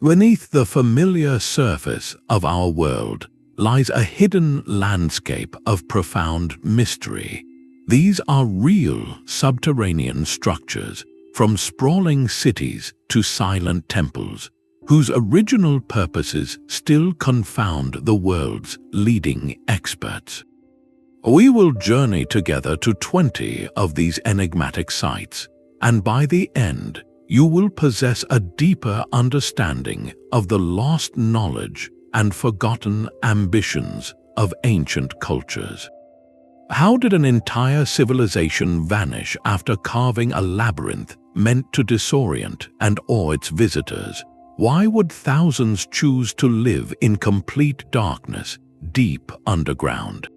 Beneath the familiar surface of our world lies a hidden landscape of profound mystery. These are real subterranean structures, from sprawling cities to silent temples, whose original purposes still confound the world's leading experts. We will journey together to 20 of these enigmatic sites, and by the end, you will possess a deeper understanding of the lost knowledge and forgotten ambitions of ancient cultures. How did an entire civilization vanish after carving a labyrinth meant to disorient and awe its visitors? Why would thousands choose to live in complete darkness, deep underground?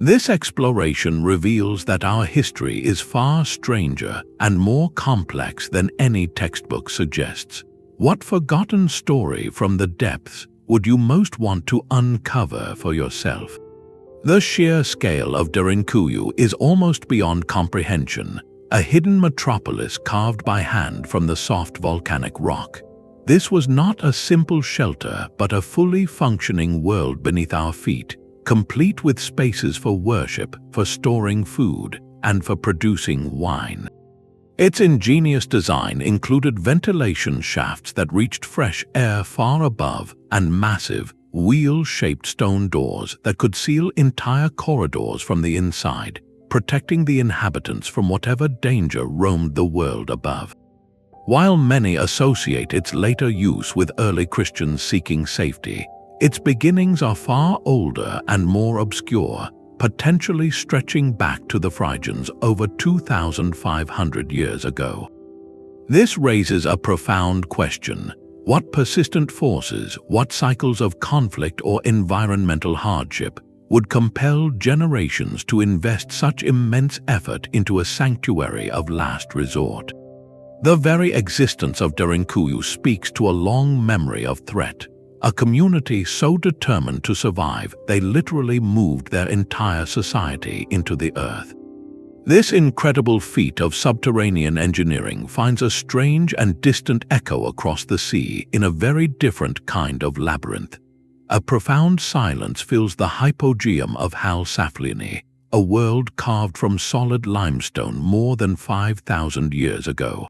This exploration reveals that our history is far stranger and more complex than any textbook suggests. What forgotten story from the depths would you most want to uncover for yourself? The sheer scale of Derinkuyu is almost beyond comprehension, a hidden metropolis carved by hand from the soft volcanic rock. This was not a simple shelter, but a fully functioning world beneath our feet, complete with spaces for worship, for storing food, and for producing wine. Its ingenious design included ventilation shafts that reached fresh air far above and massive, wheel-shaped stone doors that could seal entire corridors from the inside, protecting the inhabitants from whatever danger roamed the world above. While many associate its later use with early Christians seeking safety, its beginnings are far older and more obscure, potentially stretching back to the Phrygians over 2,500 years ago. This raises a profound question. What persistent forces, what cycles of conflict or environmental hardship would compel generations to invest such immense effort into a sanctuary of last resort? The very existence of Derinkuyu speaks to a long memory of threat, a community so determined to survive they literally moved their entire society into the earth. This incredible feat of subterranean engineering finds a strange and distant echo across the sea in a very different kind of labyrinth. A profound silence fills the Hypogeum of Saflieni, a world carved from solid limestone more than 5,000 years ago.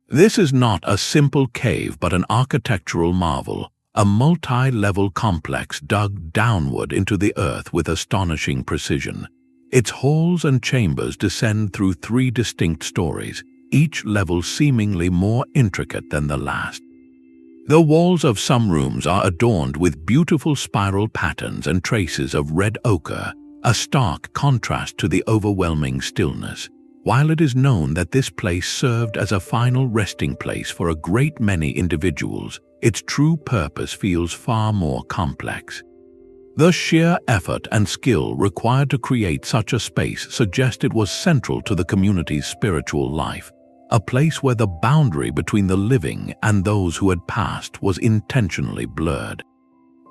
This is not a simple cave but an architectural marvel, a multi-level complex dug downward into the earth with astonishing precision. Its halls and chambers descend through 3 distinct stories, each level seemingly more intricate than the last. The walls of some rooms are adorned with beautiful spiral patterns and traces of red ochre, a stark contrast to the overwhelming stillness. While it is known that this place served as a final resting place for a great many individuals, its true purpose feels far more complex. The sheer effort and skill required to create such a space suggest it was central to the community's spiritual life, a place where the boundary between the living and those who had passed was intentionally blurred.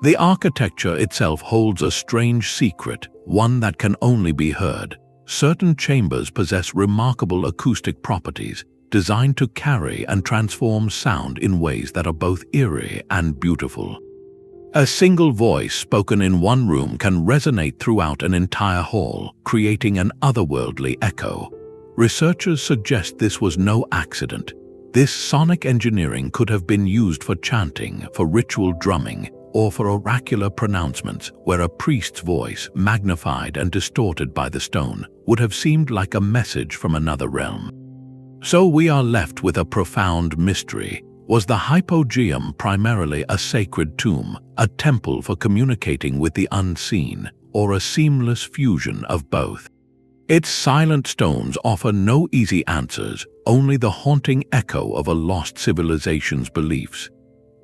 The architecture itself holds a strange secret, one that can only be heard. Certain chambers possess remarkable acoustic properties, designed to carry and transform sound in ways that are both eerie and beautiful. A single voice spoken in one room can resonate throughout an entire hall, creating an otherworldly echo. Researchers suggest this was no accident. This sonic engineering could have been used for chanting, for ritual drumming, or for oracular pronouncements, where a priest's voice, magnified and distorted by the stone, would have seemed like a message from another realm. So we are left with a profound mystery. Was the Hypogeum primarily a sacred tomb, a temple for communicating with the unseen, or a seamless fusion of both? Its silent stones offer no easy answers, only the haunting echo of a lost civilization's beliefs.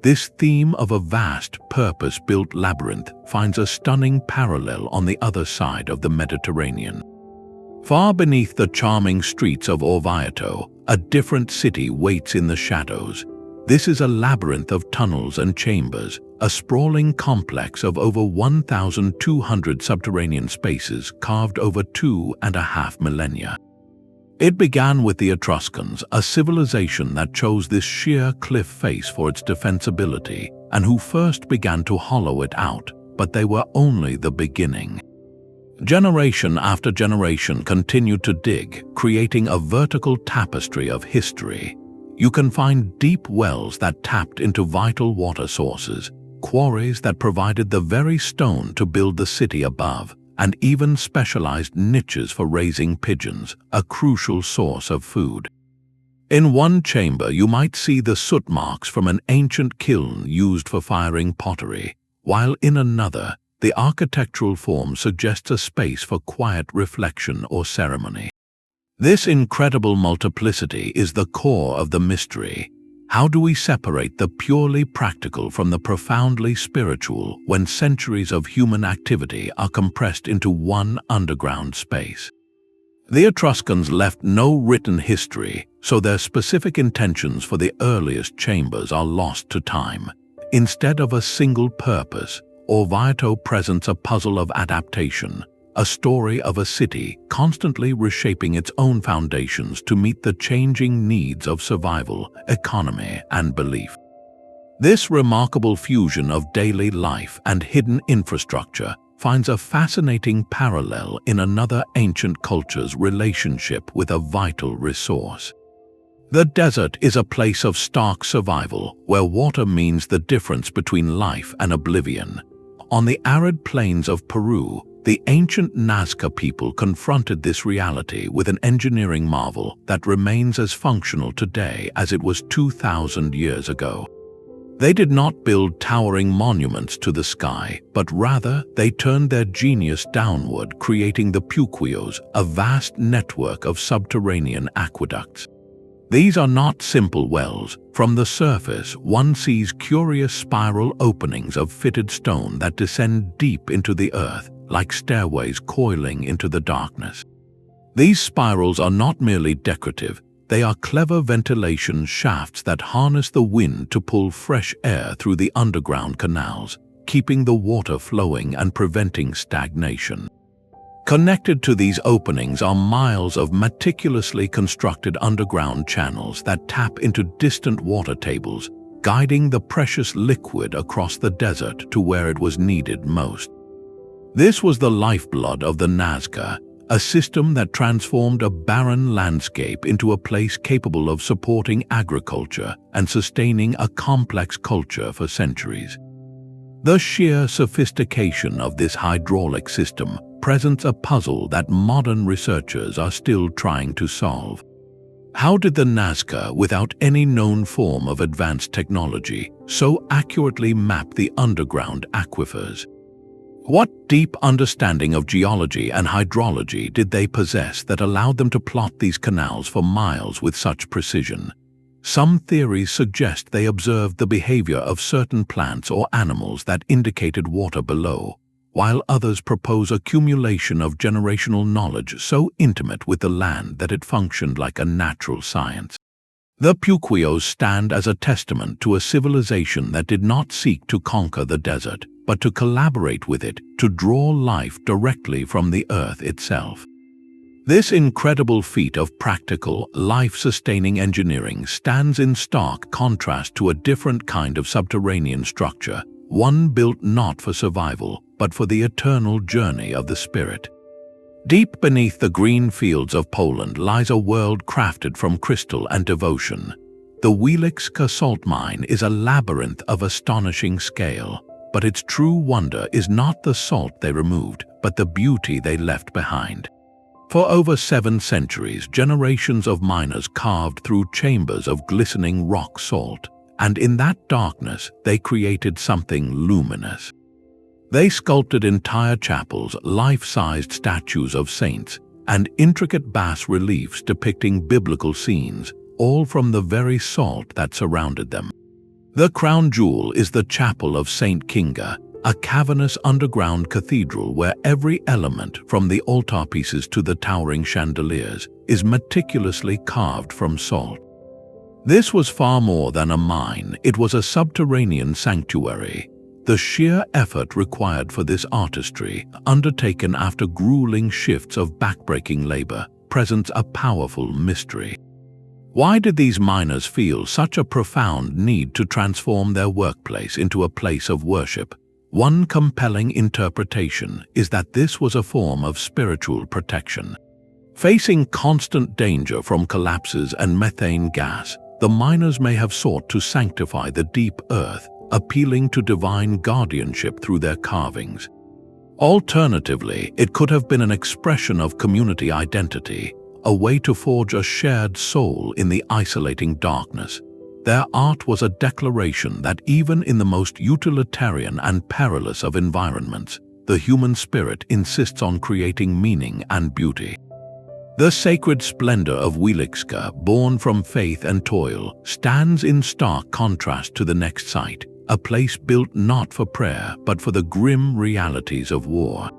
This theme of a vast, purpose-built labyrinth finds a stunning parallel on the other side of the Mediterranean. Far beneath the charming streets of Orvieto, a different city waits in the shadows. This is a labyrinth of tunnels and chambers, a sprawling complex of over 1,200 subterranean spaces carved over 2.5 millennia. It began with the Etruscans, a civilization that chose this sheer cliff face for its defensibility and who first began to hollow it out, but they were only the beginning. Generation after generation continued to dig, creating a vertical tapestry of history. You can find deep wells that tapped into vital water sources, quarries that provided the very stone to build the city above, and even specialized niches for raising pigeons, a crucial source of food. In one chamber, you might see the soot marks from an ancient kiln used for firing pottery, while in another, the architectural form suggests a space for quiet reflection or ceremony. This incredible multiplicity is the core of the mystery. How do we separate the purely practical from the profoundly spiritual when centuries of human activity are compressed into one underground space? The Etruscans left no written history, so their specific intentions for the earliest chambers are lost to time. Instead of a single purpose, Orvieto presents a puzzle of adaptation, a story of a city constantly reshaping its own foundations to meet the changing needs of survival, economy, and belief. This remarkable fusion of daily life and hidden infrastructure finds a fascinating parallel in another ancient culture's relationship with a vital resource. The desert is a place of stark survival where water means the difference between life and oblivion. On the arid plains of Peru, the ancient Nazca people confronted this reality with an engineering marvel that remains as functional today as it was 2,000 years ago. They did not build towering monuments to the sky, but rather they turned their genius downward, creating the Pukios, a vast network of subterranean aqueducts. These are not simple wells. From the surface, one sees curious spiral openings of fitted stone that descend deep into the earth, like stairways coiling into the darkness. These spirals are not merely decorative, they are clever ventilation shafts that harness the wind to pull fresh air through the underground canals, keeping the water flowing and preventing stagnation. Connected to these openings are miles of meticulously constructed underground channels that tap into distant water tables, guiding the precious liquid across the desert to where it was needed most. This was the lifeblood of the Nazca, a system that transformed a barren landscape into a place capable of supporting agriculture and sustaining a complex culture for centuries. The sheer sophistication of this hydraulic system presents a puzzle that modern researchers are still trying to solve. How did the Nazca, without any known form of advanced technology, so accurately map the underground aquifers? What deep understanding of geology and hydrology did they possess that allowed them to plot these canals for miles with such precision? Some theories suggest they observed the behavior of certain plants or animals that indicated water below, while others propose accumulation of generational knowledge so intimate with the land that it functioned like a natural science. The Pukios stand as a testament to a civilization that did not seek to conquer the desert, but to collaborate with it, to draw life directly from the earth itself. This incredible feat of practical, life-sustaining engineering stands in stark contrast to a different kind of subterranean structure, one built not for survival, but for the eternal journey of the spirit. Deep beneath the green fields of Poland lies a world crafted from crystal and devotion. The Wieliczka salt mine is a labyrinth of astonishing scale, but its true wonder is not the salt they removed, but the beauty they left behind. For over 7 centuries, generations of miners carved through chambers of glistening rock salt, and in that darkness they created something luminous. They sculpted entire chapels, life-sized statues of saints, and intricate bas-reliefs depicting biblical scenes, all from the very salt that surrounded them. The crown jewel is the Chapel of St. Kinga, a cavernous underground cathedral where every element, from the altarpieces to the towering chandeliers, is meticulously carved from salt. This was far more than a mine, it was a subterranean sanctuary. The sheer effort required for this artistry, undertaken after grueling shifts of backbreaking labor, presents a powerful mystery. Why did these miners feel such a profound need to transform their workplace into a place of worship? One compelling interpretation is that this was a form of spiritual protection. Facing constant danger from collapses and methane gas, the miners may have sought to sanctify the deep earth, appealing to divine guardianship through their carvings. Alternatively, it could have been an expression of community identity, a way to forge a shared soul in the isolating darkness. Their art was a declaration that even in the most utilitarian and perilous of environments, the human spirit insists on creating meaning and beauty. The sacred splendor of Wieliczka, born from faith and toil, stands in stark contrast to the next site, a place built not for prayer but for the grim realities of war.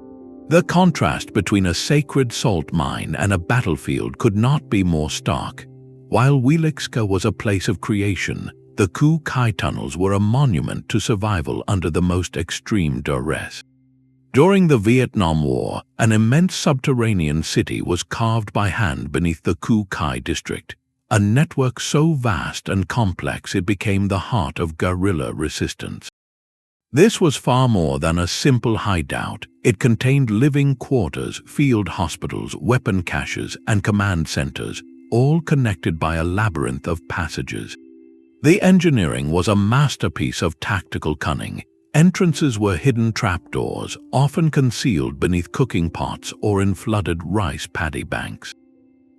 The contrast between a sacred salt mine and a battlefield could not be more stark. While Wieliczka was a place of creation, the Qanat tunnels were a monument to survival under the most extreme duress. During the Vietnam War, an immense subterranean city was carved by hand beneath the Qanat district, a network so vast and complex it became the heart of guerrilla resistance. This was far more than a simple hideout. It contained living quarters, field hospitals, weapon caches, and command centers, all connected by a labyrinth of passages. The engineering was a masterpiece of tactical cunning. Entrances were hidden trapdoors, often concealed beneath cooking pots or in flooded rice paddy banks.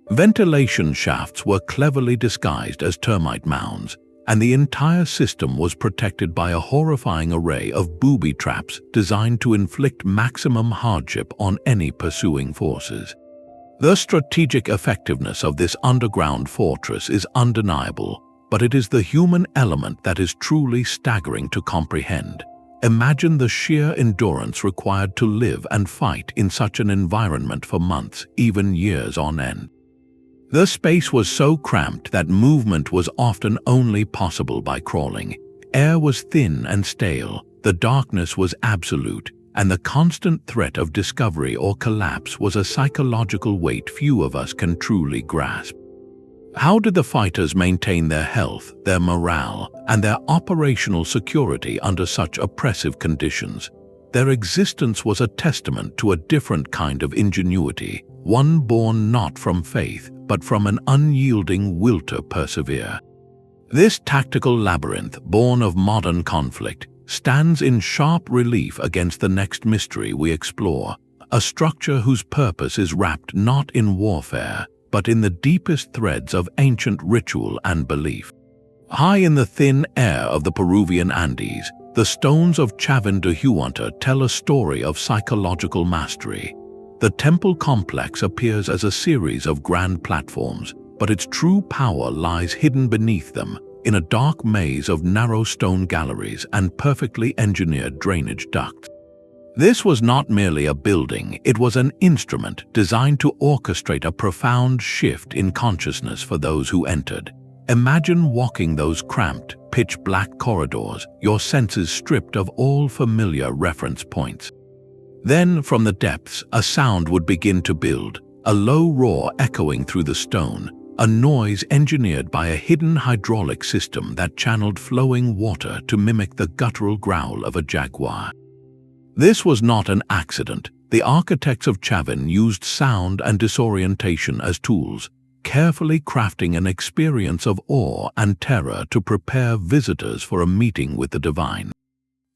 Ventilation shafts were cleverly disguised as termite mounds, and the entire system was protected by a horrifying array of booby traps designed to inflict maximum hardship on any pursuing forces. The strategic effectiveness of this underground fortress is undeniable, but it is the human element that is truly staggering to comprehend. Imagine the sheer endurance required to live and fight in such an environment for months, even years on end. The space was so cramped that movement was often only possible by crawling. Air was thin and stale, the darkness was absolute, and the constant threat of discovery or collapse was a psychological weight few of us can truly grasp. How did the fighters maintain their health, their morale, and their operational security under such oppressive conditions? Their existence was a testament to a different kind of ingenuity, one born not from faith, but from an unyielding will to persevere. This tactical labyrinth, born of modern conflict, stands in sharp relief against the next mystery we explore, a structure whose purpose is wrapped not in warfare, but in the deepest threads of ancient ritual and belief. High in the thin air of the Peruvian Andes, the stones of Chavín de Huántar tell a story of psychological mastery. The temple complex appears as a series of grand platforms, but its true power lies hidden beneath them, in a dark maze of narrow stone galleries and perfectly engineered drainage ducts. This was not merely a building, it was an instrument designed to orchestrate a profound shift in consciousness for those who entered. Imagine walking those cramped, pitch-black corridors, your senses stripped of all familiar reference points. Then, from the depths, a sound would begin to build, a low roar echoing through the stone, a noise engineered by a hidden hydraulic system that channeled flowing water to mimic the guttural growl of a jaguar. This was not an accident. The architects of Chavín used sound and disorientation as tools, carefully crafting an experience of awe and terror to prepare visitors for a meeting with the divine.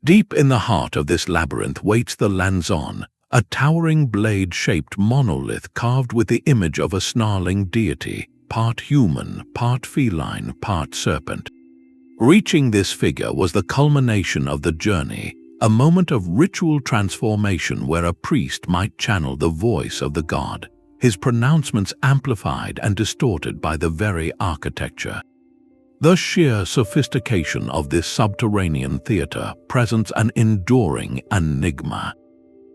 Deep in the heart of this labyrinth waits the Lanzon, a towering blade-shaped monolith carved with the image of a snarling deity, part human, part feline, part serpent. Reaching this figure was the culmination of the journey, a moment of ritual transformation where a priest might channel the voice of the god, his pronouncements amplified and distorted by the very architecture. The sheer sophistication of this subterranean theater presents an enduring enigma.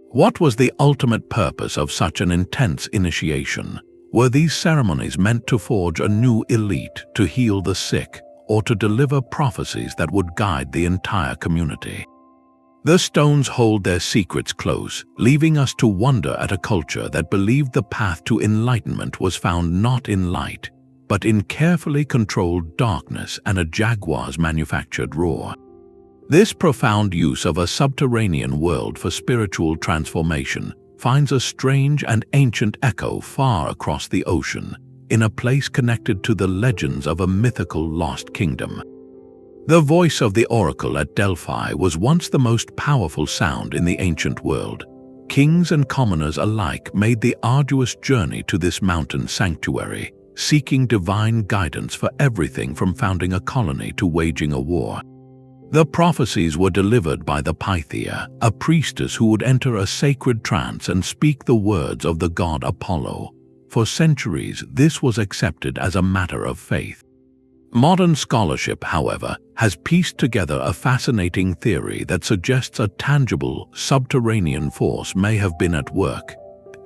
What was the ultimate purpose of such an intense initiation? Were these ceremonies meant to forge a new elite, to heal the sick, or to deliver prophecies that would guide the entire community? The stones hold their secrets close, leaving us to wonder at a culture that believed the path to enlightenment was found not in light, but in carefully controlled darkness and a jaguar's manufactured roar. This profound use of a subterranean world for spiritual transformation finds a strange and ancient echo far across the ocean, in a place connected to the legends of a mythical lost kingdom. The voice of the oracle at Delphi was once the most powerful sound in the ancient world. Kings and commoners alike made the arduous journey to this mountain sanctuary, seeking divine guidance for everything from founding a colony to waging a war. The prophecies were delivered by the Pythia, a priestess who would enter a sacred trance and speak the words of the god Apollo. For centuries, this was accepted as a matter of faith. Modern scholarship, however, has pieced together a fascinating theory that suggests a tangible, subterranean force may have been at work.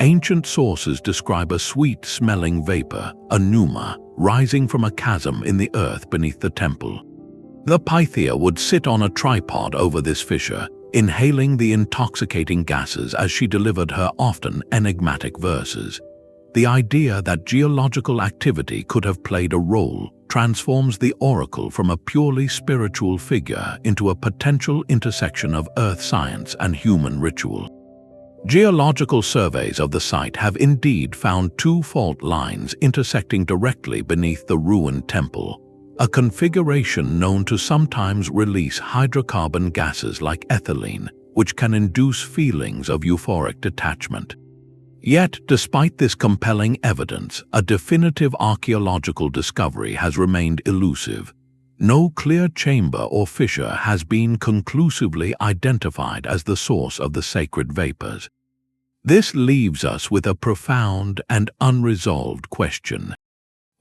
Ancient sources describe a sweet-smelling vapor, a pneuma, rising from a chasm in the earth beneath the temple. The Pythia would sit on a tripod over this fissure, inhaling the intoxicating gases as she delivered her often enigmatic verses. The idea that geological activity could have played a role transforms the oracle from a purely spiritual figure into a potential intersection of earth science and human ritual. Geological surveys of the site have indeed found two fault lines intersecting directly beneath the ruined temple, a configuration known to sometimes release hydrocarbon gases like ethylene, which can induce feelings of euphoric detachment. Yet, despite this compelling evidence, a definitive archaeological discovery has remained elusive. No clear chamber or fissure has been conclusively identified as the source of the sacred vapors. This leaves us with a profound and unresolved question.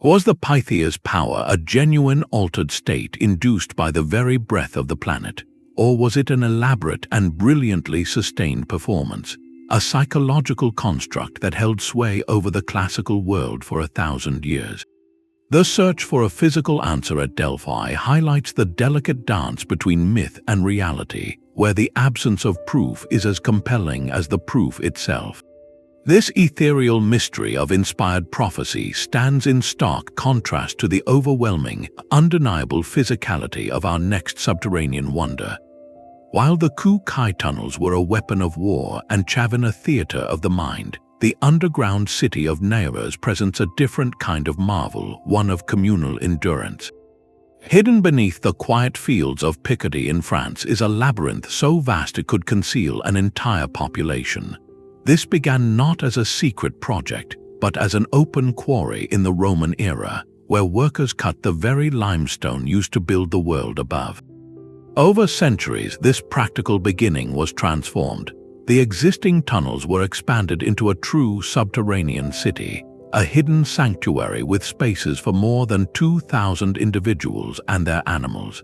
Was the Pythia's power a genuine altered state induced by the very breath of the planet, or was it an elaborate and brilliantly sustained performance, a psychological construct that held sway over the classical world for 1,000 years? The search for a physical answer at Delphi highlights the delicate dance between myth and reality, where the absence of proof is as compelling as the proof itself. This ethereal mystery of inspired prophecy stands in stark contrast to the overwhelming, undeniable physicality of our next subterranean wonder. While the Ku-Kai tunnels were a weapon of war and Chavín a theater of the mind, the underground city of Naours presents a different kind of marvel, one of communal endurance. Hidden beneath the quiet fields of Picardy in France is a labyrinth so vast it could conceal an entire population. This began not as a secret project, but as an open quarry in the Roman era, where workers cut the very limestone used to build the world above. Over centuries, this practical beginning was transformed. The existing tunnels were expanded into a true subterranean city, a hidden sanctuary with spaces for more than 2,000 individuals and their animals.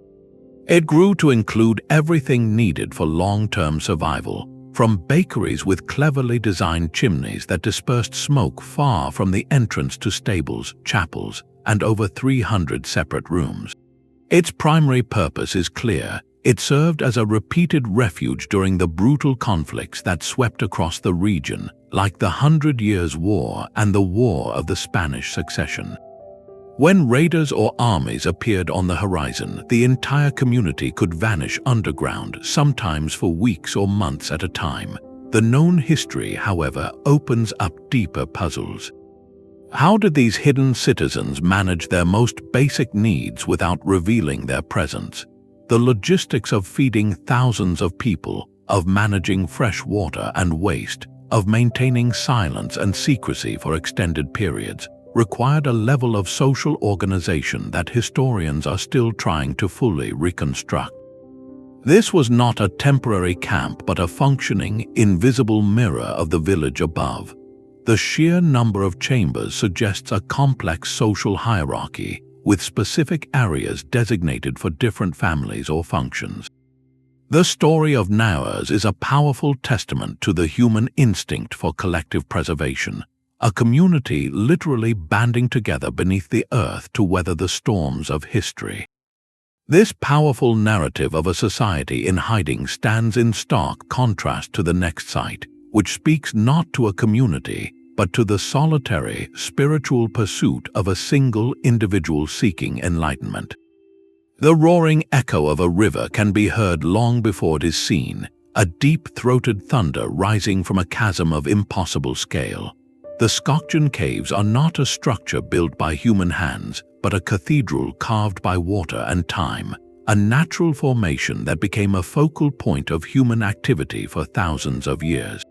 It grew to include everything needed for long-term survival, from bakeries with cleverly designed chimneys that dispersed smoke far from the entrance to stables, chapels, and over 300 separate rooms. Its primary purpose is clear. It served as a repeated refuge during the brutal conflicts that swept across the region, like the 100 Years' War and the War of the Spanish Succession. When raiders or armies appeared on the horizon, the entire community could vanish underground, sometimes for weeks or months at a time. The known history, however, opens up deeper puzzles. How did these hidden citizens manage their most basic needs without revealing their presence? The logistics of feeding thousands of people, of managing fresh water and waste, of maintaining silence and secrecy for extended periods, required a level of social organization that historians are still trying to fully reconstruct. This was not a temporary camp but a functioning, invisible mirror of the village above. The sheer number of chambers suggests a complex social hierarchy, with specific areas designated for different families or functions. The story of Naours is a powerful testament to the human instinct for collective preservation, a community literally banding together beneath the earth to weather the storms of history. This powerful narrative of a society in hiding stands in stark contrast to the next site, which speaks not to a community, but to the solitary, spiritual pursuit of a single individual seeking enlightenment. The roaring echo of a river can be heard long before it is seen, a deep-throated thunder rising from a chasm of impossible scale. The Škocjan caves are not a structure built by human hands, but a cathedral carved by water and time, a natural formation that became a focal point of human activity for thousands of years.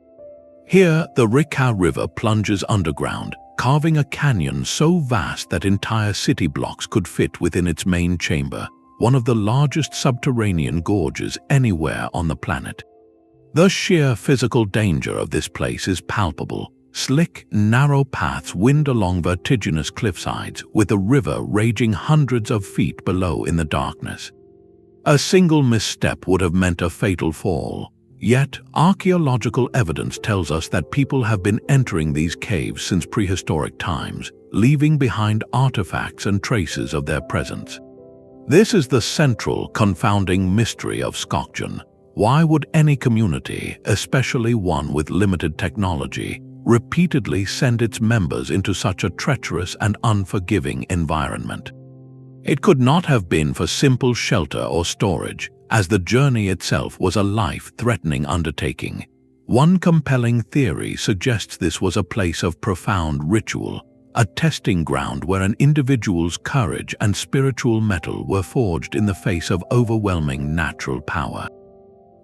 Here, the Rika River plunges underground, carving a canyon so vast that entire city blocks could fit within its main chamber, one of the largest subterranean gorges anywhere on the planet. The sheer physical danger of this place is palpable. Slick, narrow paths wind along vertiginous cliffsides, with the river raging hundreds of feet below in the darkness. A single misstep would have meant a fatal fall. Yet, archaeological evidence tells us that people have been entering these caves since prehistoric times, leaving behind artifacts and traces of their presence. This is the central, confounding mystery of Škocjan. Why would any community, especially one with limited technology, repeatedly send its members into such a treacherous and unforgiving environment? It could not have been for simple shelter or storage, as the journey itself was a life-threatening undertaking. One compelling theory suggests this was a place of profound ritual, a testing ground where an individual's courage and spiritual mettle were forged in the face of overwhelming natural power.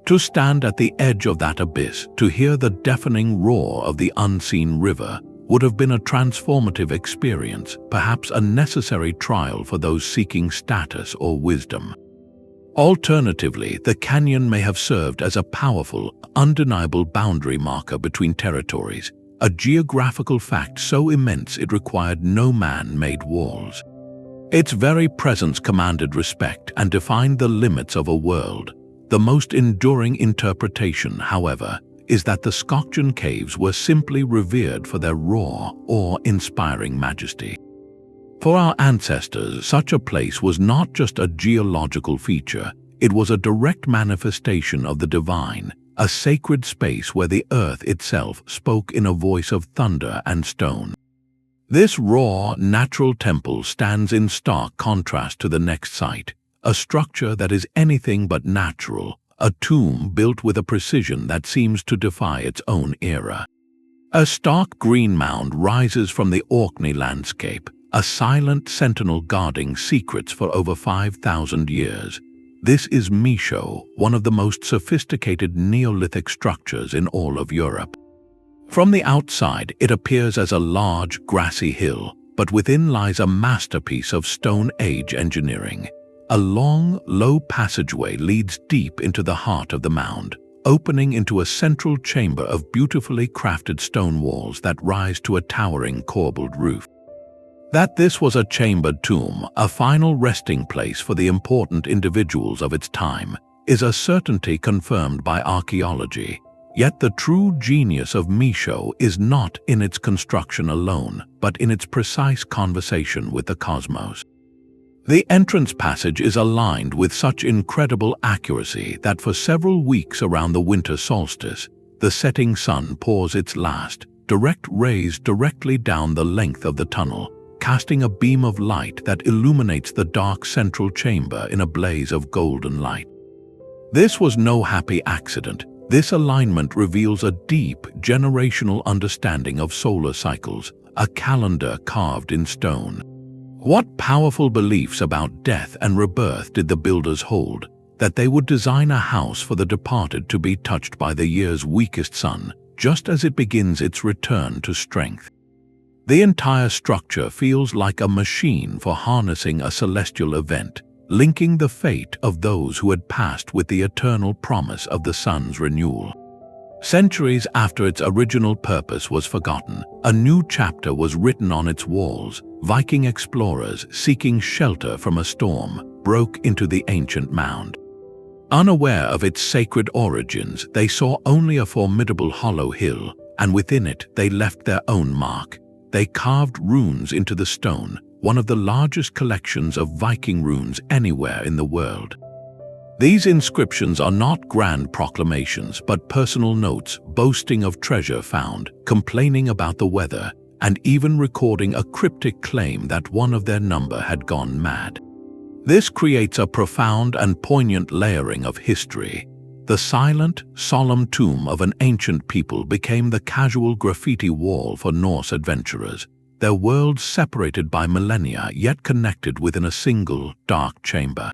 To stand at the edge of that abyss, to hear the deafening roar of the unseen river, would have been a transformative experience, perhaps a necessary trial for those seeking status or wisdom. Alternatively, the canyon may have served as a powerful, undeniable boundary marker between territories, a geographical fact so immense it required no man-made walls. Its very presence commanded respect and defined the limits of a world. The most enduring interpretation, however, is that the Škocjan caves were simply revered for their raw, awe-inspiring majesty. For our ancestors, such a place was not just a geological feature, it was a direct manifestation of the divine, a sacred space where the earth itself spoke in a voice of thunder and stone. This raw, natural temple stands in stark contrast to the next site, a structure that is anything but natural, a tomb built with a precision that seems to defy its own era. A stark green mound rises from the Orkney landscape, a silent sentinel guarding secrets for over 5,000 years. This is Maeshowe, one of the most sophisticated Neolithic structures in all of Europe. From the outside, it appears as a large, grassy hill, but within lies a masterpiece of Stone Age engineering. A long, low passageway leads deep into the heart of the mound, opening into a central chamber of beautifully crafted stone walls that rise to a towering corbelled roof. That this was a chambered tomb, a final resting place for the important individuals of its time, is a certainty confirmed by archaeology. Yet the true genius of Maeshowe is not in its construction alone, but in its precise conversation with the cosmos. The entrance passage is aligned with such incredible accuracy that for several weeks around the winter solstice, the setting sun pours its last, direct rays directly down the length of the tunnel, casting a beam of light that illuminates the dark central chamber in a blaze of golden light. This was no happy accident. This alignment reveals a deep, generational understanding of solar cycles, a calendar carved in stone. What powerful beliefs about death and rebirth did the builders hold, that they would design a house for the departed to be touched by the year's weakest sun, just as it begins its return to strength? The entire structure feels like a machine for harnessing a celestial event, linking the fate of those who had passed with the eternal promise of the sun's renewal. Centuries after its original purpose was forgotten, a new chapter was written on its walls. Viking explorers seeking shelter from a storm broke into the ancient mound. Unaware of its sacred origins, they saw only a formidable hollow hill, and within it they left their own mark. They carved runes into the stone, one of the largest collections of Viking runes anywhere in the world. These inscriptions are not grand proclamations, but personal notes boasting of treasure found, complaining about the weather, and even recording a cryptic claim that one of their number had gone mad. This creates a profound and poignant layering of history. The silent, solemn tomb of an ancient people became the casual graffiti wall for Norse adventurers, their worlds separated by millennia yet connected within a single, dark chamber.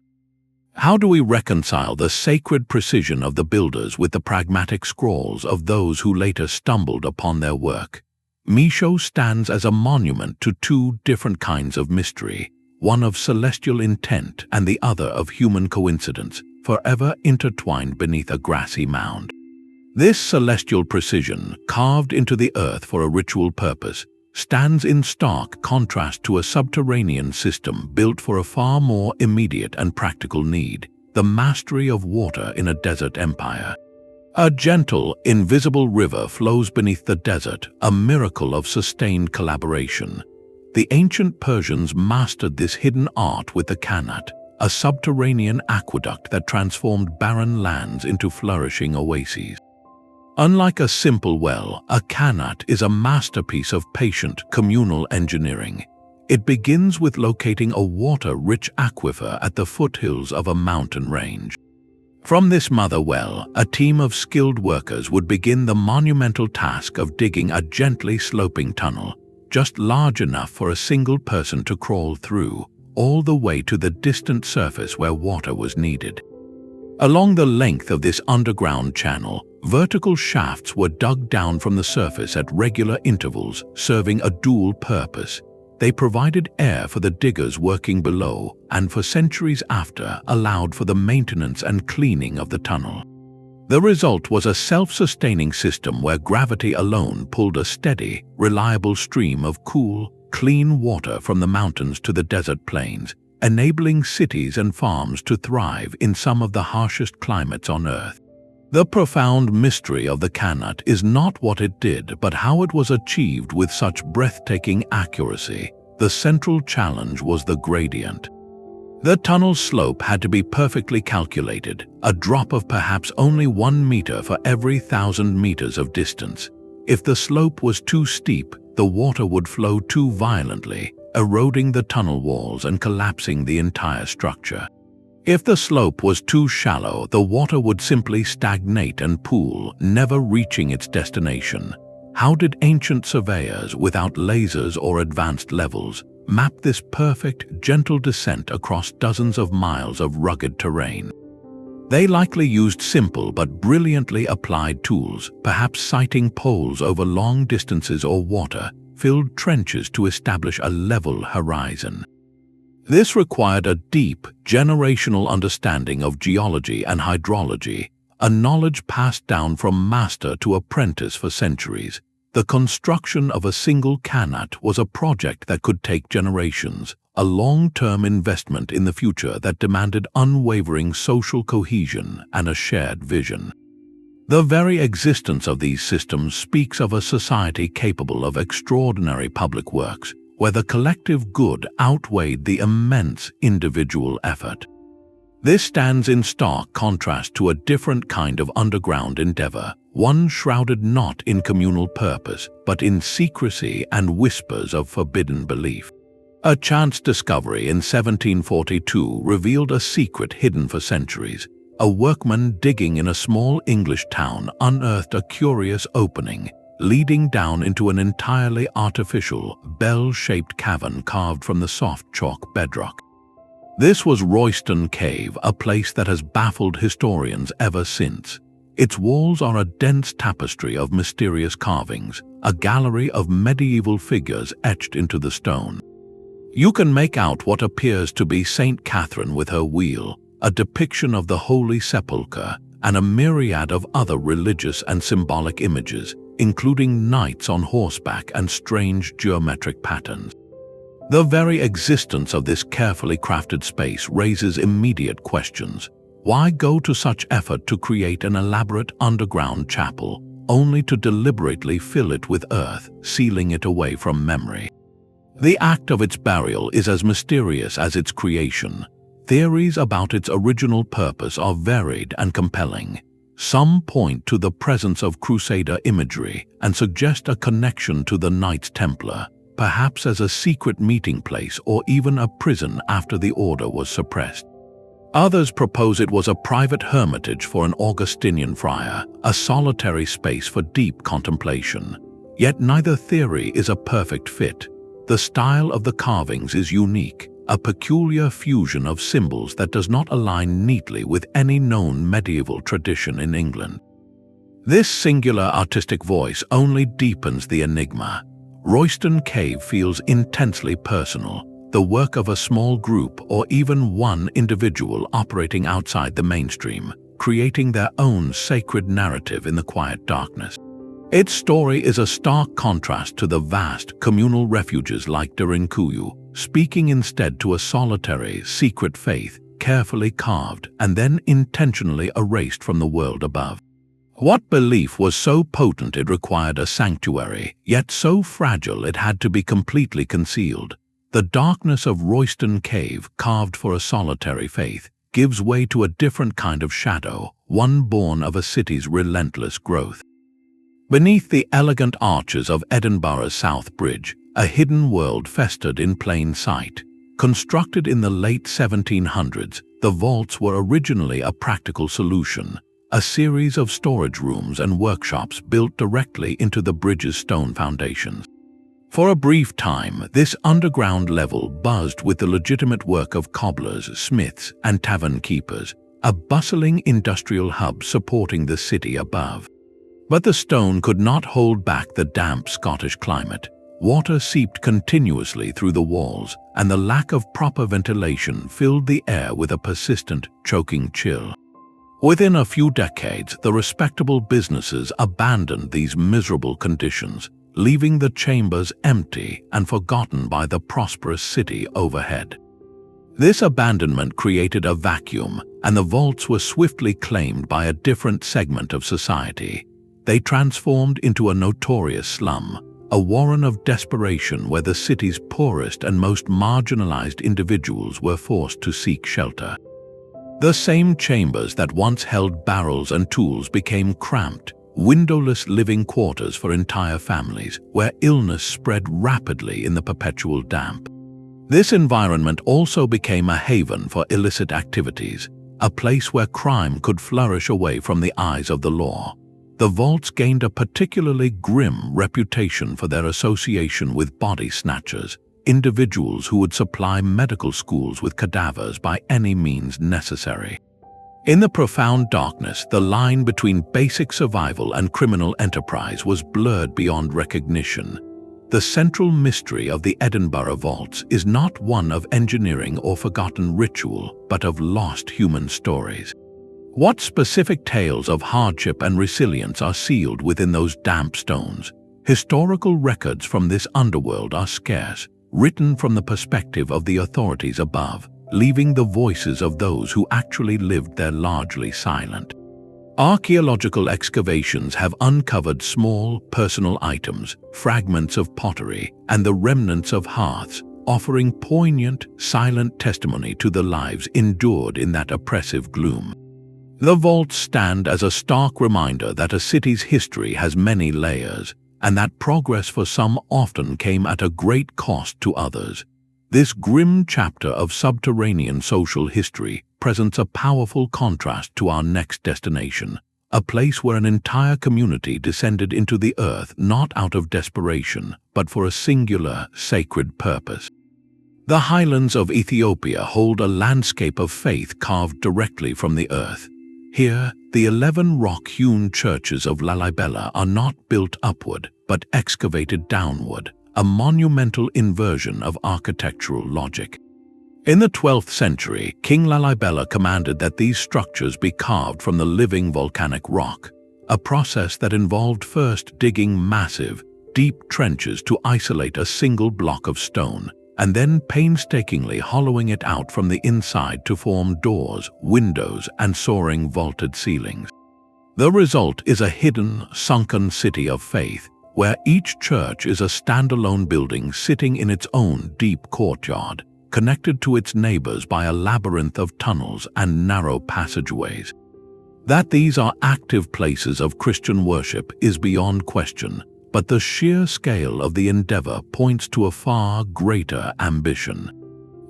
How do we reconcile the sacred precision of the builders with the pragmatic scrawls of those who later stumbled upon their work? Maeshowe stands as a monument to two different kinds of mystery, one of celestial intent and the other of human coincidence, forever intertwined beneath a grassy mound. This celestial precision, carved into the earth for a ritual purpose, stands in stark contrast to a subterranean system built for a far more immediate and practical need, the mastery of water in a desert empire. A gentle, invisible river flows beneath the desert, a miracle of sustained collaboration. The ancient Persians mastered this hidden art with the Qanat, a subterranean aqueduct that transformed barren lands into flourishing oases. Unlike a simple well, a Qanat is a masterpiece of patient, communal engineering. It begins with locating a water-rich aquifer at the foothills of a mountain range. From this mother well, a team of skilled workers would begin the monumental task of digging a gently sloping tunnel, just large enough for a single person to crawl through, all the way to the distant surface where water was needed. Along the length of this underground channel, vertical shafts were dug down from the surface at regular intervals, serving a dual purpose. They provided air for the diggers working below, and for centuries after, allowed for the maintenance and cleaning of the tunnel. The result was a self-sustaining system where gravity alone pulled a steady, reliable stream of cool, clean water from the mountains to the desert plains, enabling cities and farms to thrive in some of the harshest climates on Earth. The profound mystery of the Qanat is not what it did, but how it was achieved with such breathtaking accuracy. The central challenge was the gradient. The tunnel's slope had to be perfectly calculated, a drop of perhaps only 1 meter for every 1,000 meters of distance. If the slope was too steep, the water would flow too violently, eroding the tunnel walls and collapsing the entire structure. If the slope was too shallow, the water would simply stagnate and pool, never reaching its destination. How did ancient surveyors, without lasers or advanced levels, map this perfect, gentle descent across dozens of miles of rugged terrain? They likely used simple but brilliantly applied tools, perhaps sighting poles over long distances or water-filled trenches to establish a level horizon. This required a deep, generational understanding of geology and hydrology, a knowledge passed down from master to apprentice for centuries. The construction of a single Qanat was a project that could take generations, a long-term investment in the future that demanded unwavering social cohesion and a shared vision. The very existence of these systems speaks of a society capable of extraordinary public works, where the collective good outweighed the immense individual effort. This stands in stark contrast to a different kind of underground endeavor, one shrouded not in communal purpose, but in secrecy and whispers of forbidden belief. A chance discovery in 1742 revealed a secret hidden for centuries. A workman digging in a small English town unearthed a curious opening, leading down into an entirely artificial, bell-shaped cavern carved from the soft chalk bedrock. This was Royston Cave, a place that has baffled historians ever since. Its walls are a dense tapestry of mysterious carvings, a gallery of medieval figures etched into the stone. You can make out what appears to be Saint Catherine with her wheel, a depiction of the Holy Sepulchre, and a myriad of other religious and symbolic images, including knights on horseback and strange geometric patterns. The very existence of this carefully crafted space raises immediate questions. Why go to such effort to create an elaborate underground chapel, only to deliberately fill it with earth, sealing it away from memory? The act of its burial is as mysterious as its creation. Theories about its original purpose are varied and compelling. Some point to the presence of Crusader imagery and suggest a connection to the Knights Templar, perhaps as a secret meeting place or even a prison after the order was suppressed. Others propose it was a private hermitage for an Augustinian friar, a solitary space for deep contemplation. Yet neither theory is a perfect fit. The style of the carvings is unique, a peculiar fusion of symbols that does not align neatly with any known medieval tradition in England. This singular artistic voice only deepens the enigma. Royston Cave feels intensely personal, the work of a small group or even one individual operating outside the mainstream, creating their own sacred narrative in the quiet darkness. Its story is a stark contrast to the vast communal refuges like Derinkuyu, speaking instead to a solitary, secret faith, carefully carved and then intentionally erased from the world above. What belief was so potent it required a sanctuary, yet so fragile it had to be completely concealed? The darkness of Royston Cave, carved for a solitary faith, gives way to a different kind of shadow, one born of a city's relentless growth. Beneath the elegant arches of Edinburgh's South Bridge, a hidden world festered in plain sight. Constructed in the late 1700s, the vaults were originally a practical solution, a series of storage rooms and workshops built directly into the bridge's stone foundations. For a brief time, this underground level buzzed with the legitimate work of cobblers, smiths, and tavern keepers, a bustling industrial hub supporting the city above. But the stone could not hold back the damp Scottish climate. Water seeped continuously through the walls, and the lack of proper ventilation filled the air with a persistent, choking chill. Within a few decades, the respectable businesses abandoned these miserable conditions, leaving the chambers empty and forgotten by the prosperous city overhead. This abandonment created a vacuum, and the vaults were swiftly claimed by a different segment of society. They transformed into a notorious slum, a warren of desperation where the city's poorest and most marginalized individuals were forced to seek shelter. The same chambers that once held barrels and tools became cramped, windowless living quarters for entire families, where illness spread rapidly in the perpetual damp. This environment also became a haven for illicit activities, a place where crime could flourish away from the eyes of the law. The vaults gained a particularly grim reputation for their association with body snatchers, individuals who would supply medical schools with cadavers by any means necessary. In the profound darkness, the line between basic survival and criminal enterprise was blurred beyond recognition. The central mystery of the Edinburgh vaults is not one of engineering or forgotten ritual, but of lost human stories. What specific tales of hardship and resilience are sealed within those damp stones? Historical records from this underworld are scarce, written from the perspective of the authorities above, leaving the voices of those who actually lived there largely silent. Archaeological excavations have uncovered small, personal items, fragments of pottery, and the remnants of hearths, offering poignant, silent testimony to the lives endured in that oppressive gloom. The vaults stand as a stark reminder that a city's history has many layers, and that progress for some often came at a great cost to others. This grim chapter of subterranean social history presents a powerful contrast to our next destination, a place where an entire community descended into the earth not out of desperation, but for a singular, sacred purpose. The highlands of Ethiopia hold a landscape of faith carved directly from the earth. Here, the 11 rock-hewn churches of Lalibela are not built upward, but excavated downward, a monumental inversion of architectural logic. In the 12th century, King Lalibela commanded that these structures be carved from the living volcanic rock, a process that involved first digging massive, deep trenches to isolate a single block of stone, and then painstakingly hollowing it out from the inside to form doors, windows, and soaring vaulted ceilings. The result is a hidden, sunken city of faith, where each church is a standalone building sitting in its own deep courtyard, connected to its neighbors by a labyrinth of tunnels and narrow passageways. That these are active places of Christian worship is beyond question, but the sheer scale of the endeavor points to a far greater ambition.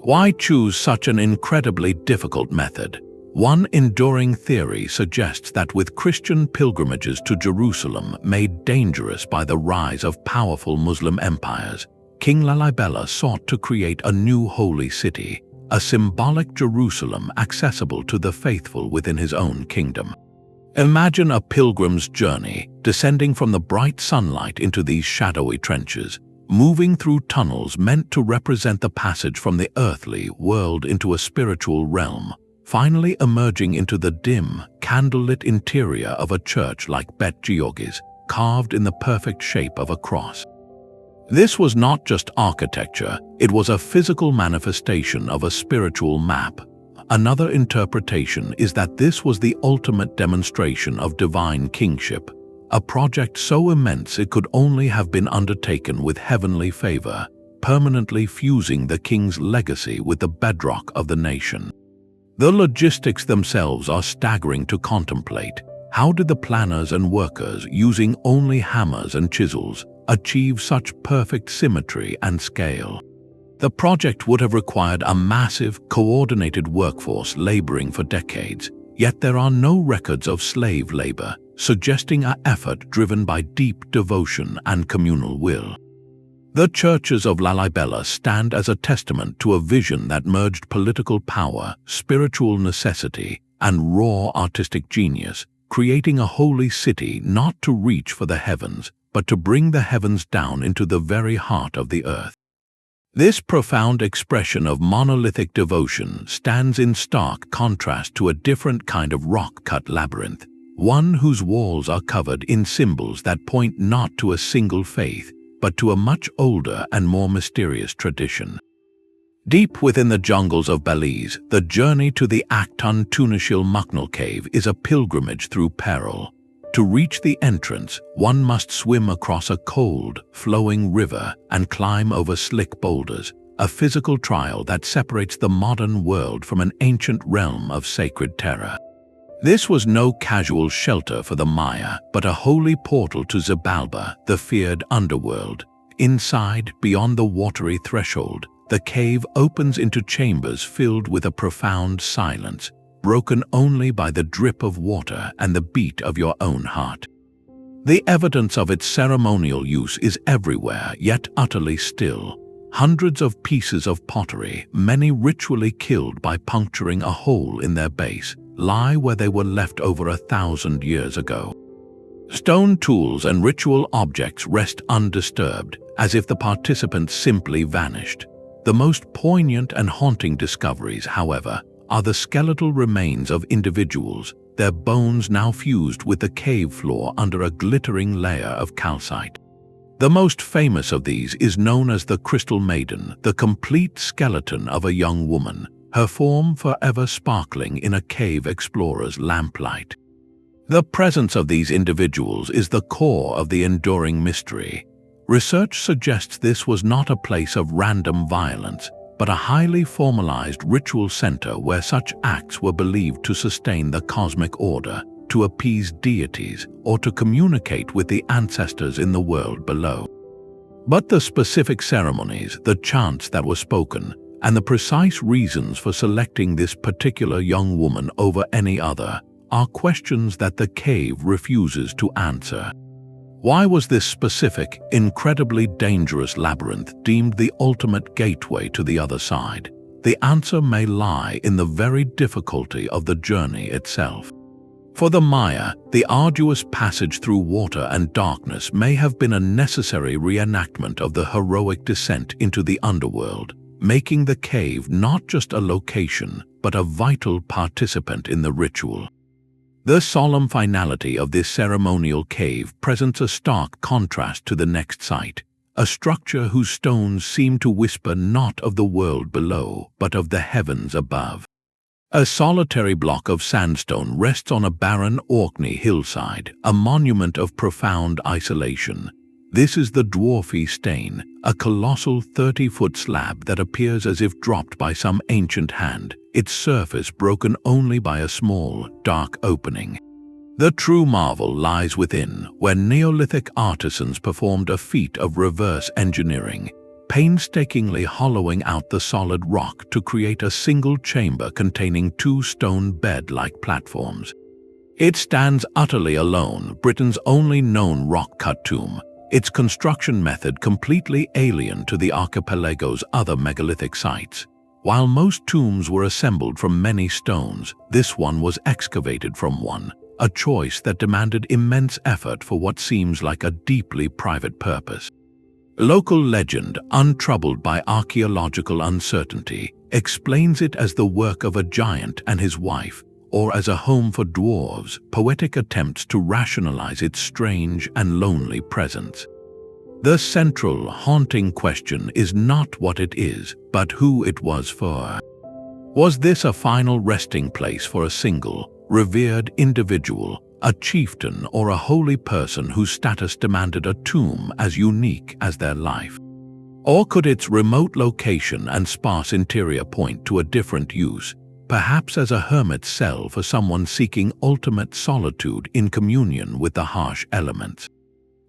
Why choose such an incredibly difficult method? One enduring theory suggests that with Christian pilgrimages to Jerusalem made dangerous by the rise of powerful Muslim empires, King Lalibela sought to create a new holy city, a symbolic Jerusalem accessible to the faithful within his own kingdom. Imagine a pilgrim's journey, descending from the bright sunlight into these shadowy trenches, moving through tunnels meant to represent the passage from the earthly world into a spiritual realm, finally emerging into the dim, candlelit interior of a church like Bet Georgis, carved in the perfect shape of a cross. This was not just architecture, it was a physical manifestation of a spiritual map. Another interpretation is that this was the ultimate demonstration of divine kingship, a project so immense it could only have been undertaken with heavenly favor, permanently fusing the king's legacy with the bedrock of the nation. The logistics themselves are staggering to contemplate. How did the planners and workers, using only hammers and chisels, achieve such perfect symmetry and scale? The project would have required a massive, coordinated workforce laboring for decades, yet there are no records of slave labor, suggesting an effort driven by deep devotion and communal will. The churches of Lalibela stand as a testament to a vision that merged political power, spiritual necessity, and raw artistic genius, creating a holy city not to reach for the heavens, but to bring the heavens down into the very heart of the earth. This profound expression of monolithic devotion stands in stark contrast to a different kind of rock-cut labyrinth, one whose walls are covered in symbols that point not to a single faith, but to a much older and more mysterious tradition. Deep within the jungles of Belize, the journey to the Aktun Tunishil Muknal cave is a pilgrimage through peril. To reach the entrance, one must swim across a cold, flowing river and climb over slick boulders, a physical trial that separates the modern world from an ancient realm of sacred terror. This was no casual shelter for the Maya, but a holy portal to Xibalba, the feared underworld. Inside, beyond the watery threshold, the cave opens into chambers filled with a profound silence, broken only by the drip of water and the beat of your own heart. The evidence of its ceremonial use is everywhere, yet utterly still. Hundreds of pieces of pottery, many ritually killed by puncturing a hole in their base, lie where they were left over 1,000 years ago. Stone tools and ritual objects rest undisturbed, as if the participants simply vanished. The most poignant and haunting discoveries, however, are the skeletal remains of individuals, their bones now fused with the cave floor under a glittering layer of calcite. The most famous of these is known as the Crystal Maiden, the complete skeleton of a young woman, her form forever sparkling in a cave explorer's lamplight. The presence of these individuals is the core of the enduring mystery. Research suggests this was not a place of random violence, but a highly formalized ritual center where such acts were believed to sustain the cosmic order, to appease deities, or to communicate with the ancestors in the world below. But the specific ceremonies, the chants that were spoken, and the precise reasons for selecting this particular young woman over any other are questions that the cave refuses to answer. Why was this specific, incredibly dangerous labyrinth deemed the ultimate gateway to the other side? The answer may lie in the very difficulty of the journey itself. For the Maya, the arduous passage through water and darkness may have been a necessary reenactment of the heroic descent into the underworld, making the cave not just a location, but a vital participant in the ritual. The solemn finality of this ceremonial cave presents a stark contrast to the next site, a structure whose stones seem to whisper not of the world below, but of the heavens above. A solitary block of sandstone rests on a barren Orkney hillside, a monument of profound isolation. This is the dwarfy stain, a colossal 30-foot slab that appears as if dropped by some ancient hand, its surface broken only by a small, dark opening. The true marvel lies within, where Neolithic artisans performed a feat of reverse engineering, painstakingly hollowing out the solid rock to create a single chamber containing two stone bed-like platforms. It stands utterly alone, Britain's only known rock-cut tomb, its construction method completely alien to the archipelago's other megalithic sites. While most tombs were assembled from many stones, this one was excavated from one, a choice that demanded immense effort for what seems like a deeply private purpose. Local legend, untroubled by archaeological uncertainty, explains it as the work of a giant and his wife, or as a home for dwarves, poetic attempts to rationalize its strange and lonely presence. The central, haunting question is not what it is, but who it was for. Was this a final resting place for a single, revered individual, a chieftain or a holy person whose status demanded a tomb as unique as their life? Or could its remote location and sparse interior point to a different use, perhaps as a hermit's cell for someone seeking ultimate solitude in communion with the harsh elements?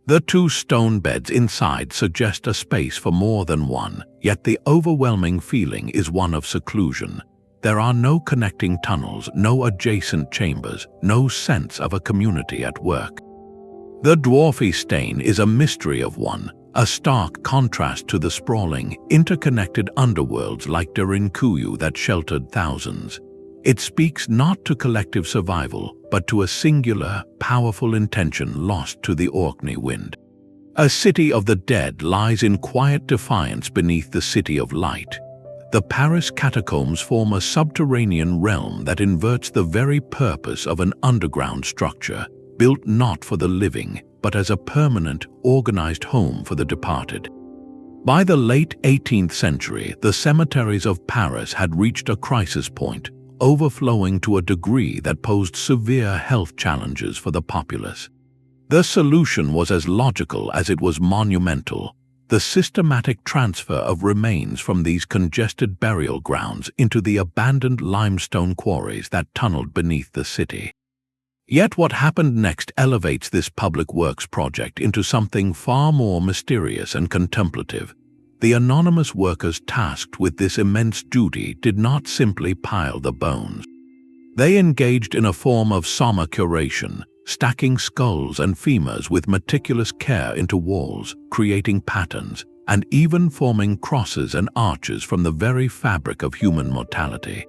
The two stone beds inside suggest a space for more than one, yet the overwhelming feeling is one of seclusion. There are no connecting tunnels, no adjacent chambers, no sense of a community at work. The dwarfy stain is a mystery of one, a stark contrast to the sprawling, interconnected underworlds like Derinkuyu that sheltered thousands. It speaks not to collective survival, but to a singular, powerful intention lost to the Orkney wind. A city of the dead lies in quiet defiance beneath the city of light. The Paris catacombs form a subterranean realm that inverts the very purpose of an underground structure, built not for the living, but as a permanent, organized home for the departed. By the late 18th century, the cemeteries of Paris had reached a crisis point, overflowing to a degree that posed severe health challenges for the populace. The solution was as logical as it was monumental: the systematic transfer of remains from these congested burial grounds into the abandoned limestone quarries that tunneled beneath the city. Yet what happened next elevates this public works project into something far more mysterious and contemplative. The anonymous workers tasked with this immense duty did not simply pile the bones. They engaged in a form of soma curation, stacking skulls and femurs with meticulous care into walls, creating patterns, and even forming crosses and arches from the very fabric of human mortality.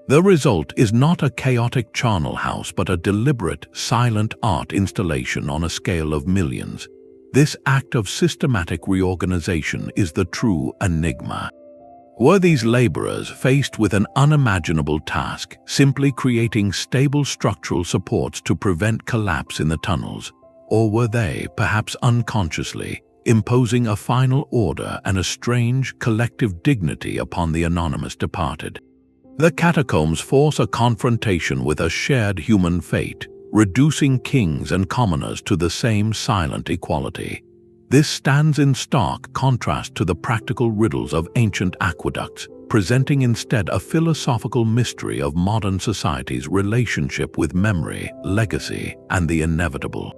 The result is not a chaotic charnel house but a deliberate, silent art installation on a scale of millions. This act of systematic reorganization is the true enigma. Were these laborers faced with an unimaginable task, simply creating stable structural supports to prevent collapse in the tunnels? Or were they, perhaps unconsciously, imposing a final order and a strange, collective dignity upon the anonymous departed? The catacombs force a confrontation with a shared human fate, reducing kings and commoners to the same silent equality. This stands in stark contrast to the practical riddles of ancient aqueducts, presenting instead a philosophical mystery of modern society's relationship with memory, legacy, and the inevitable.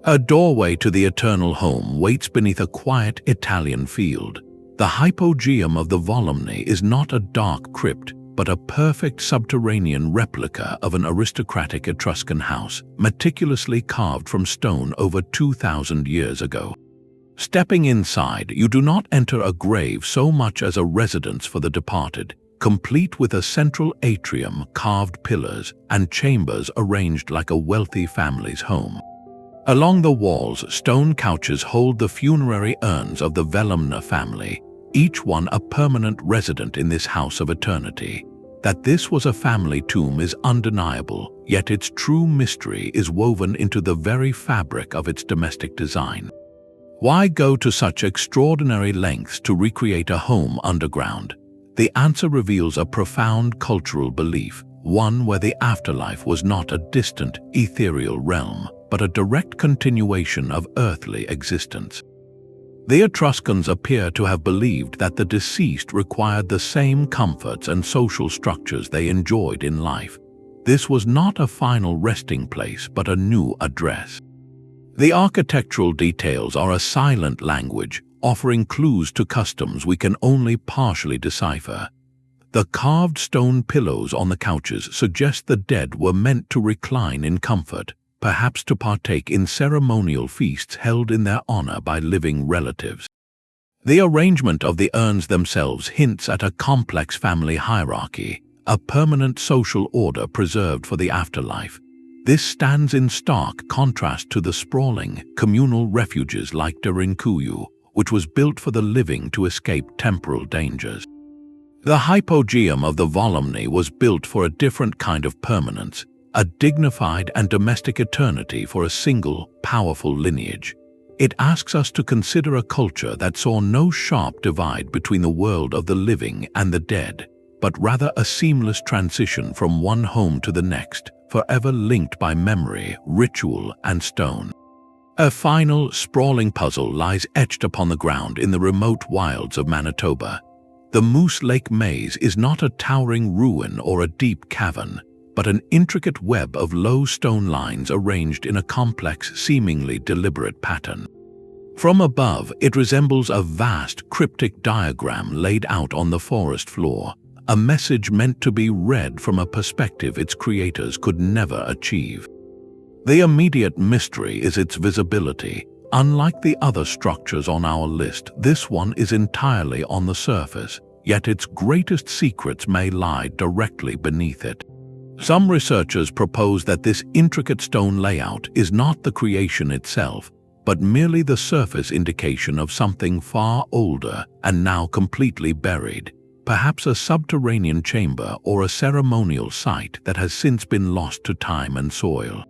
A doorway to the eternal home waits beneath a quiet Italian field. The Hypogeum of the Volumni is not a dark crypt, but a perfect subterranean replica of an aristocratic Etruscan house, meticulously carved from stone over 2,000 years ago. Stepping inside, you do not enter a grave so much as a residence for the departed, complete with a central atrium, carved pillars, and chambers arranged like a wealthy family's home. Along the walls, stone couches hold the funerary urns of the Volumna family, each one a permanent resident in this house of eternity. That this was a family tomb is undeniable, yet its true mystery is woven into the very fabric of its domestic design. Why go to such extraordinary lengths to recreate a home underground? The answer reveals a profound cultural belief, one where the afterlife was not a distant, ethereal realm, but a direct continuation of earthly existence. The Etruscans appear to have believed that the deceased required the same comforts and social structures they enjoyed in life. This was not a final resting place, but a new address. The architectural details are a silent language, offering clues to customs we can only partially decipher. The carved stone pillows on the couches suggest the dead were meant to recline in comfort, perhaps to partake in ceremonial feasts held in their honor by living relatives. The arrangement of the urns themselves hints at a complex family hierarchy, a permanent social order preserved for the afterlife. This stands in stark contrast to the sprawling, communal refuges like Derinkuyu, which was built for the living to escape temporal dangers. The Hypogeum of the Volumni was built for a different kind of permanence, a dignified and domestic eternity for a single, powerful lineage. It asks us to consider a culture that saw no sharp divide between the world of the living and the dead, but rather a seamless transition from one home to the next, forever linked by memory, ritual, and stone. A final, sprawling puzzle lies etched upon the ground in the remote wilds of Manitoba. The Moose Lake Maze is not a towering ruin or a deep cavern, but an intricate web of low stone lines arranged in a complex, seemingly deliberate pattern. From above, it resembles a vast, cryptic diagram laid out on the forest floor, a message meant to be read from a perspective its creators could never achieve. The immediate mystery is its visibility. Unlike the other structures on our list, this one is entirely on the surface, yet its greatest secrets may lie directly beneath it. Some researchers propose that this intricate stone layout is not the creation itself, but merely the surface indication of something far older and now completely buried, perhaps a subterranean chamber or a ceremonial site that has since been lost to time and soil.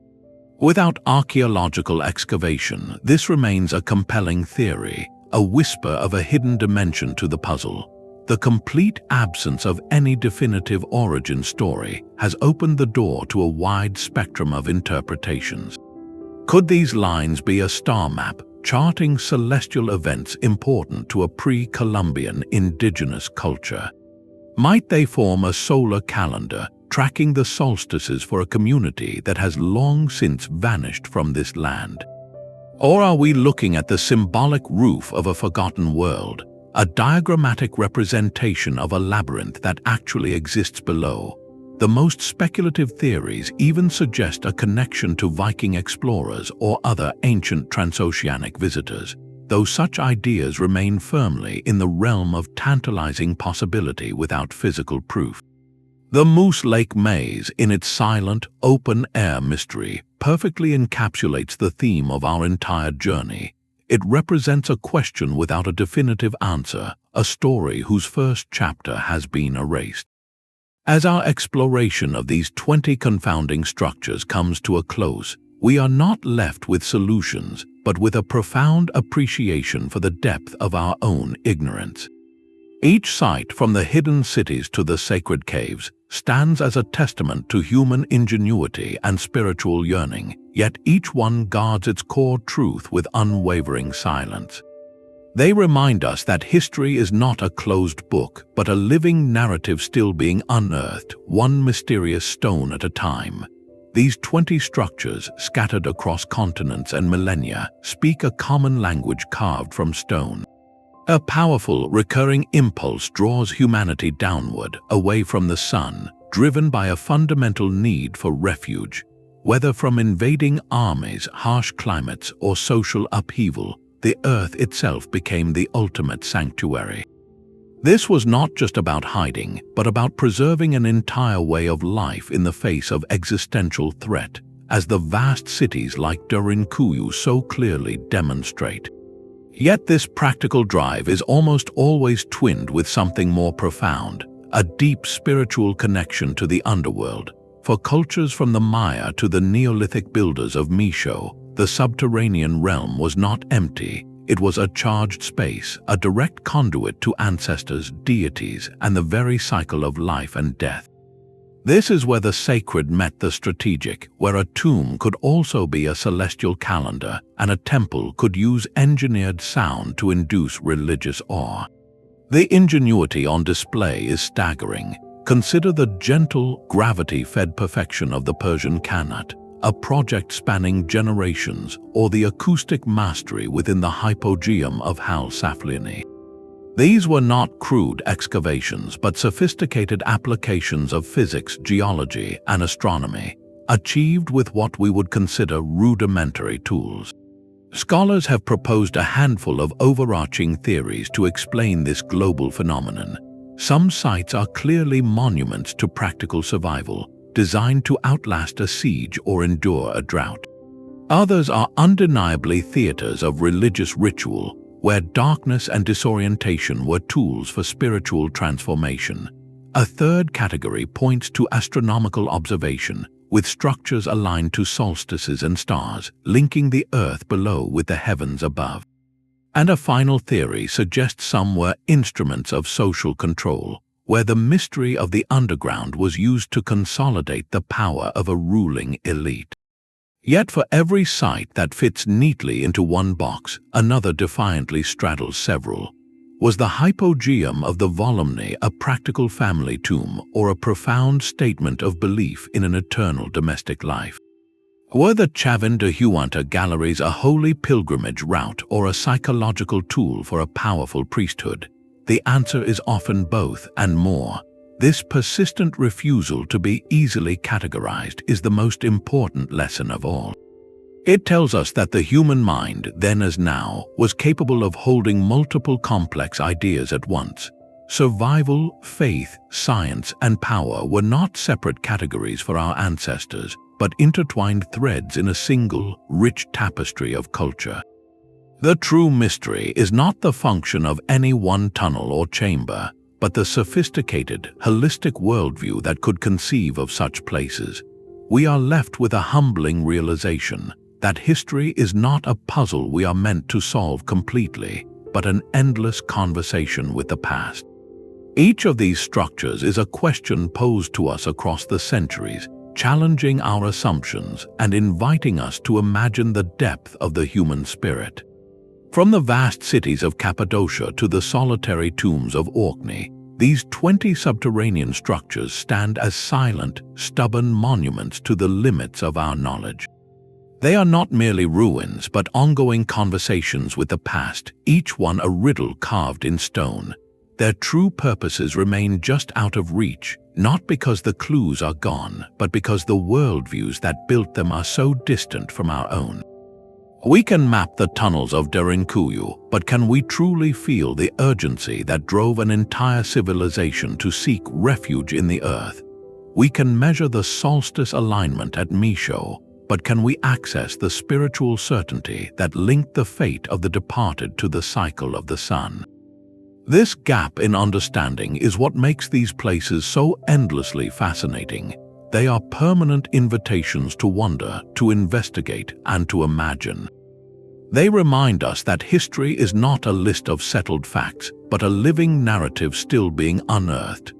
Without archaeological excavation, this remains a compelling theory, a whisper of a hidden dimension to the puzzle. The complete absence of any definitive origin story has opened the door to a wide spectrum of interpretations. Could these lines be a star map, charting celestial events important to a pre-Columbian indigenous culture? Might they form a solar calendar, tracking the solstices for a community that has long since vanished from this land? Or are we looking at the symbolic roof of a forgotten world, a diagrammatic representation of a labyrinth that actually exists below? The most speculative theories even suggest a connection to Viking explorers or other ancient transoceanic visitors, though such ideas remain firmly in the realm of tantalizing possibility without physical proof. The Moose Lake Maze, in its silent, open-air mystery, perfectly encapsulates the theme of our entire journey. It represents a question without a definitive answer, a story whose first chapter has been erased. As our exploration of these 20 confounding structures comes to a close, we are not left with solutions, but with a profound appreciation for the depth of our own ignorance. Each site, from the hidden cities to the sacred caves, stands as a testament to human ingenuity and spiritual yearning, yet each one guards its core truth with unwavering silence. They remind us that history is not a closed book, but a living narrative still being unearthed, one mysterious stone at a time. These 20 structures, scattered across continents and millennia, speak a common language carved from stone. A powerful, recurring impulse draws humanity downward, away from the sun, driven by a fundamental need for refuge. Whether from invading armies, harsh climates, or social upheaval, the earth itself became the ultimate sanctuary. This was not just about hiding, but about preserving an entire way of life in the face of existential threat, as the vast cities like Derinkuyu so clearly demonstrate. Yet this practical drive is almost always twinned with something more profound, a deep spiritual connection to the underworld. For cultures from the Maya to the Neolithic builders of Maeshowe, the subterranean realm was not empty. It was a charged space, a direct conduit to ancestors, deities, and the very cycle of life and death. This is where the sacred met the strategic, where a tomb could also be a celestial calendar and a temple could use engineered sound to induce religious awe. The ingenuity on display is staggering. Consider the gentle, gravity-fed perfection of the Persian Qanat, a project spanning generations, or the acoustic mastery within the Hypogeum of Saflieni. These were not crude excavations but sophisticated applications of physics, geology, and astronomy, achieved with what we would consider rudimentary tools. Scholars have proposed a handful of overarching theories to explain this global phenomenon. Some sites are clearly monuments to practical survival, designed to outlast a siege or endure a drought. Others are undeniably theaters of religious ritual, where darkness and disorientation were tools for spiritual transformation. A third category points to astronomical observation, with structures aligned to solstices and stars, linking the earth below with the heavens above. And a final theory suggests some were instruments of social control, where the mystery of the underground was used to consolidate the power of a ruling elite. Yet for every site that fits neatly into one box, another defiantly straddles several. Was the Hypogeum of the Volumni a practical family tomb or a profound statement of belief in an eternal domestic life? Were the Chavín de Huántar galleries a holy pilgrimage route or a psychological tool for a powerful priesthood? The answer is often both and more. This persistent refusal to be easily categorized is the most important lesson of all. It tells us that the human mind, then as now, was capable of holding multiple complex ideas at once. Survival, faith, science, and power were not separate categories for our ancestors, but intertwined threads in a single, rich tapestry of culture. The true mystery is not the function of any one tunnel or chamber, but the sophisticated, holistic worldview that could conceive of such places. We are left with a humbling realization that history is not a puzzle we are meant to solve completely, but an endless conversation with the past. Each of these structures is a question posed to us across the centuries, challenging our assumptions and inviting us to imagine the depth of the human spirit. From the vast cities of Cappadocia to the solitary tombs of Orkney, these 20 subterranean structures stand as silent, stubborn monuments to the limits of our knowledge. They are not merely ruins, but ongoing conversations with the past, each one a riddle carved in stone. Their true purposes remain just out of reach, not because the clues are gone, but because the worldviews that built them are so distant from our own. We can map the tunnels of Derinkuyu, but can we truly feel the urgency that drove an entire civilization to seek refuge in the earth? We can measure the solstice alignment at Maeshowe, but can we access the spiritual certainty that linked the fate of the departed to the cycle of the sun? This gap in understanding is what makes these places so endlessly fascinating. They are permanent invitations to wonder, to investigate, and to imagine. They remind us that history is not a list of settled facts, but a living narrative still being unearthed.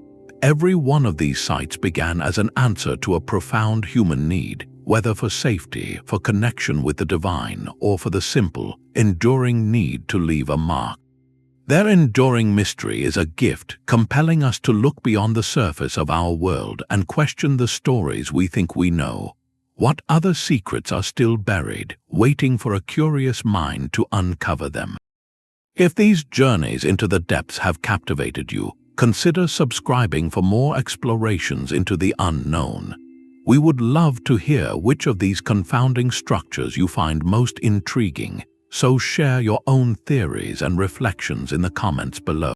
Every one of these sites began as an answer to a profound human need, whether for safety, for connection with the divine, or for the simple, enduring need to leave a mark. Their enduring mystery is a gift, compelling us to look beyond the surface of our world and question the stories we think we know. What other secrets are still buried, waiting for a curious mind to uncover them? If these journeys into the depths have captivated you, consider subscribing for more explorations into the unknown. We would love to hear which of these confounding structures you find most intriguing. So share your own theories and reflections in the comments below.